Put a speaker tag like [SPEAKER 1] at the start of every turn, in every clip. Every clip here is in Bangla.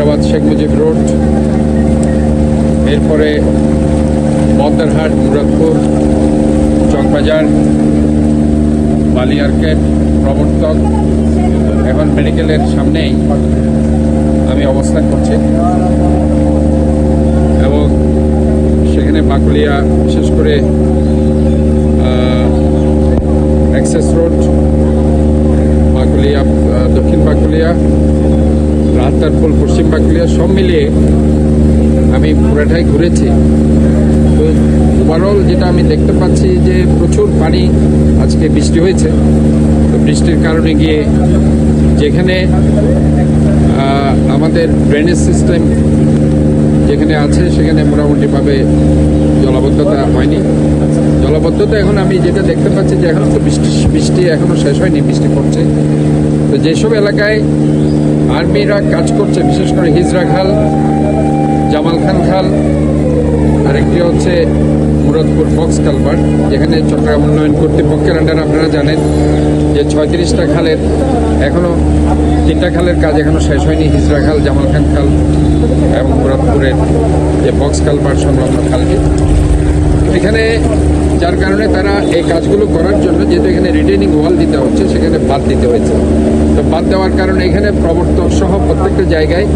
[SPEAKER 1] হায়দ্রাবাদ শেখ মুজিব রোড, এরপরে বদ্দারহাট, মুরাদপুর, চকবাজার, বালিয়ারকেট, প্রবর্তক, এখন মেডিকেলের সামনেই আমি অবস্থান করছি এবং সেখানে বাকুলিয়া, বিশেষ করে অ্যাক্সেস রোড, বাকুলিয়া, দক্ষিণ বাকুলিয়া, রাহতারপুল, পশ্চিম বাকুলিয়া সব মিলিয়ে আমি পুরাটাই ঘুরেছি। তো ওভারঅল যেটা আমি দেখতে পাচ্ছি যে প্রচুর পানি, আজকে বৃষ্টি হয়েছে। তো বৃষ্টির কারণে গিয়ে যেখানে আমাদের ড্রেনেজ সিস্টেম যেখানে আছে সেখানে মোটামুটিভাবে জলাবদ্ধতা হয়নি। জলাবদ্ধতা এখন আমি যেটা দেখতে পাচ্ছি যে এখন তো বৃষ্টি এখনও শেষ হয়নি, বৃষ্টি পড়ছে। তো যেসব এলাকায় আর্মিরা কাজ করছে, বিশেষ করে হিজরা খাল, জামাল খান খাল, আরেকটি হচ্ছে মুরাদপুর বক্স কালভার্ট, যেখানে চট্টগ্রাম উন্নয়ন কর্তৃপক্ষের আন্ডারে আপনারা জানেন যে 36টা খালের এখনও 3টা খালের কাজ এখনও শেষ হয়নি, হিজরা খাল, জামাল খান খাল এবং মুরাদপুরের যে বক্স কালভার্ট সংলগ্ন খালটি। এখানে যার কারণে তারা এই কাজগুলো করার জন্য, যেহেতু এখানে রিটেনিং ওয়াল দিতে হচ্ছে, সেখানে বাদ দিতে হয়েছে। তো বাদ দেওয়ার কারণে এখানে প্রবর্তক সহ প্রত্যেকটা জায়গায়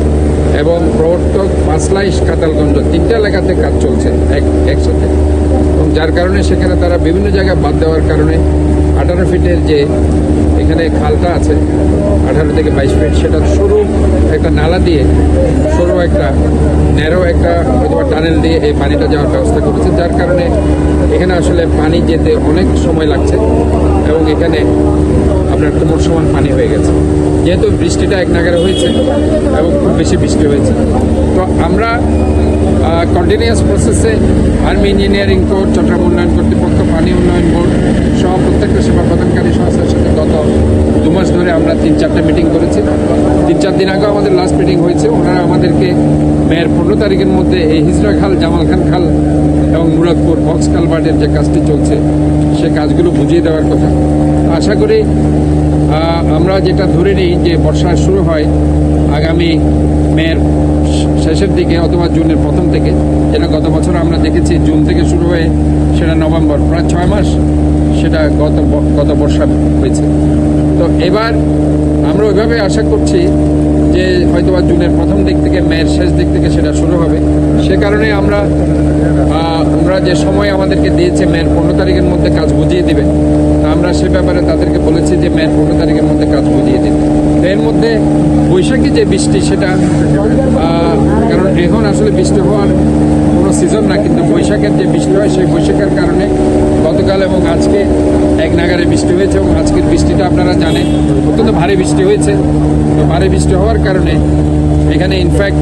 [SPEAKER 1] এবং প্রবর্তক, পাঁচলাইশ, কাতালগঞ্জ 3টা এলাকাতে কাজ চলছে একসাথে, এবং যার কারণে সেখানে তারা বিভিন্ন জায়গায় বাদ দেওয়ার কারণে 18 ফিটের যে এখানে খালটা আছে 18 থেকে 22 ফিট, সেটা সরু একটা নালা দিয়ে, সরু একটা ন্যারো একটা অথবা টানেল দিয়ে এই পানিটা যাওয়ার ব্যবস্থা করেছে, যার কারণে এখানে আসলে পানি যেতে অনেক সময় লাগছে এবং এখানে আপনার কোমর সমান পানি হয়ে গেছে, যেহেতু বৃষ্টিটা এক নাগারে হয়েছে এবং খুব বেশি বৃষ্টি হয়েছে। তো আমরা কন্টিনিউয়াস প্রসেসে আর্মি ইঞ্জিনিয়ারিং কোর্ট, চট্টগ্রাম উন্নয়ন কর্তৃপক্ষ, পানি উন্নয়ন বোর্ড সহ প্রত্যেকটা সেবা প্রদানকারী সংস্থার সাথে গত 2 মাস ধরে আমরা 3-4টা মিটিং করেছি। 3-4 দিন আগেও আমাদের লাস্ট মিটিং হয়েছে। ওনারা আমাদেরকে মেয়ের 15 তারিখের মধ্যে এই হিজরা খাল, জামাল খান খাল এবং মুরাদপুর বক্স কালভার্টের যে কাজটি চলছে সে কাজগুলো বুঝিয়ে দেওয়ার কথা। আশা করি আমরা যেটা ধরে নিই যে বর্ষা শুরু হয় আগামী মের শেষের দিকে অথবা জুনের প্রথম থেকে, যেটা গত বছর আমরা দেখেছি জুন থেকে শুরু হয়ে সেটা নভেম্বর, প্রায় 6 মাস সেটা গত বর্ষা হয়েছে। তো এবার আমরা ওইভাবে আশা করছি যে হয়তোবা জুনের প্রথম দিক থেকে মের শেষ দিক থেকে সেটা শুরু হবে। সে কারণে আমরা যে সময় আমাদেরকে দিয়েছে মের 15 তারিখের মধ্যে কাজ বুঝিয়ে দেবে, তা আমরা সে ব্যাপারে তাদেরকে বলেছি যে মের 15 তারিখের মধ্যে কাজ বুঝিয়ে দেবে। এর মধ্যে বৈশাখী যে বৃষ্টি সেটা, কারণ এখন আসলে বৃষ্টি হওয়ার কোনো সিজন না, কিন্তু বৈশাখের যে বৃষ্টি হয় সেই বৈশাখের কারণে গতকাল এবং আজকে এক নাগারে বৃষ্টি হয়েছে এবং আজকের বৃষ্টিটা আপনারা জানেন অত্যন্ত ভারী বৃষ্টি হয়েছে। তো ভারী বৃষ্টি হওয়ার কারণে এখানে ইনফ্যাক্ট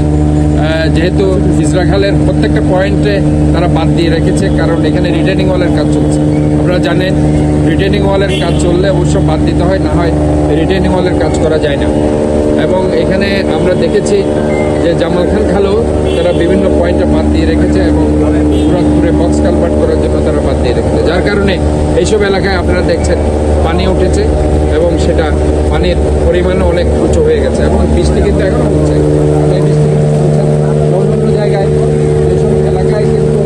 [SPEAKER 1] যেহেতু হিজরা খালের প্রত্যেকটা পয়েন্টে তারা বাদ দিয়ে রেখেছে, কারণ এখানে রিটেনিং ওয়ালের কাজ চলছে। আপনারা জানেন রিটেনিং ওয়ালের কাজ চললে অবশ্য বাদ দিতে হয়, না হয় রিটেনিং ওয়ালের কাজ করা যায় না। এবং এখানে আমরা দেখেছি যে জামাল খান খালও তারা বিভিন্ন পয়েন্টে বাদ দিয়ে রেখেছে এবং মুরাদপুরে বক্স কালভার্ট করার জন্য তারা বাদ দিয়ে রেখেছে, যার কারণে এইসব এলাকায় আপনারা দেখছেন পানি উঠেছে এবং সেটা পানির পরিমাণও অনেক উঁচু হয়ে গেছে এবং বৃষ্টি কিন্তু এখনও হচ্ছে। অন্যান্য জায়গায় যেসব এলাকায় কিন্তু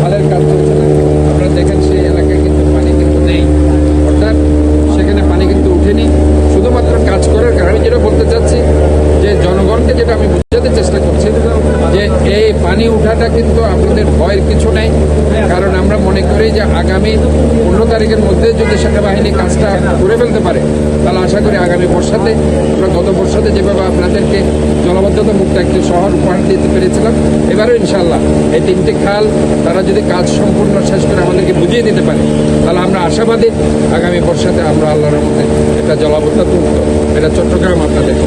[SPEAKER 1] খালের কাজ চলছে না, আপনারা দেখেন সেই এলাকায় কিন্তু পানি কিন্তু নেই, অর্থাৎ সেখানে পানি কিন্তু উঠেনি। শুধুমাত্র কাজ করার কারণে যেটা বলতে চাচ্ছি যে জনগণকে যেটা আমি বোঝাতে চেষ্টা করছি যে এই পানি উঠাটা কিন্তু আপনাদের ভয়ের কিছু নেই, কারণ আমরা মনে করি যে আগামী 15 তারিখের মধ্যে যদি সেনাবাহিনী কাজটা করে ফেলতে পারে তাহলে আশা করি আগামী বর্ষাতে, আমরা গত বর্ষাতে যেভাবে আপনাদেরকে জলাবদ্ধতা মুক্ত একটি শহর উপহার দিতে পেরেছিলাম, এবারও ইনশাল্লাহ এই 3টি খাল তারা যদি কাজ সম্পূর্ণ শেষ করে আমাদেরকে বুঝিয়ে দিতে পারে তাহলে আমরা আশাবাদী আগামী বর্ষাতে আমরা আল্লাহর মধ্যে একটা জলাবদ্ধতা মুক্ত এটা চট্টগ্রাম আপনাদেরকে